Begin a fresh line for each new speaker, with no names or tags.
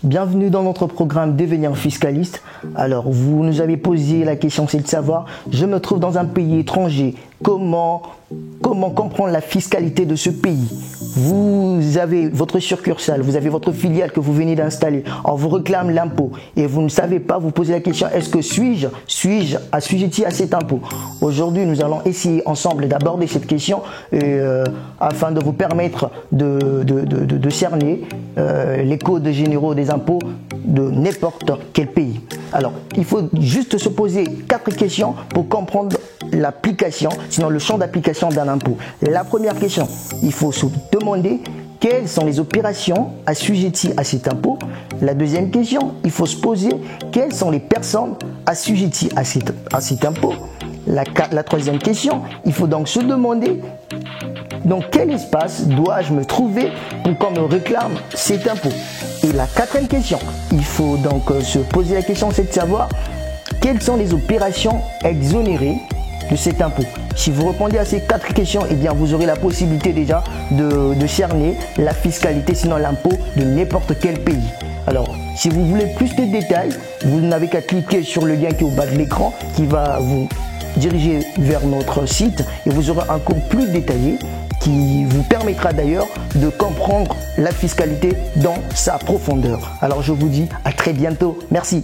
Bienvenue dans notre programme Devenir fiscaliste. Alors, vous nous avez posé la question, c'est de savoir, je me trouve dans un pays étranger, comment comprendre la fiscalité de ce pays? Vous avez votre succursale, vous avez votre filiale que vous venez d'installer, on vous réclame l'impôt et vous ne savez pas, vous posez la question, est-ce que suis-je assujetti à cet impôt? Aujourd'hui, nous allons essayer ensemble d'aborder cette question afin de vous permettre de cerner les codes généraux des impôts de n'importe quel pays. Alors, il faut juste se poser 4 questions pour comprendre l'application, sinon le champ d'application d'un impôt. La première question, il faut se demander quelles sont les opérations assujetties à cet impôt. La deuxième question, il faut se poser quelles sont les personnes assujetties à cet impôt. La troisième question, il faut donc se demander dans quel espace dois-je me trouver pour qu'on me réclame cet impôt. Et la quatrième question, il faut donc se poser la question, c'est de savoir quelles sont les opérations exonérées de cet impôt. Si vous répondez à ces 4 questions, eh bien vous aurez la possibilité déjà de cerner la fiscalité, sinon l'impôt de n'importe quel pays. Alors, si vous voulez plus de détails, vous n'avez qu'à cliquer sur le lien qui est au bas de l'écran, qui va vous diriger vers notre site et vous aurez un cours plus détaillé qui vous permettra d'ailleurs de comprendre la fiscalité dans sa profondeur. Alors je vous dis à très bientôt. Merci.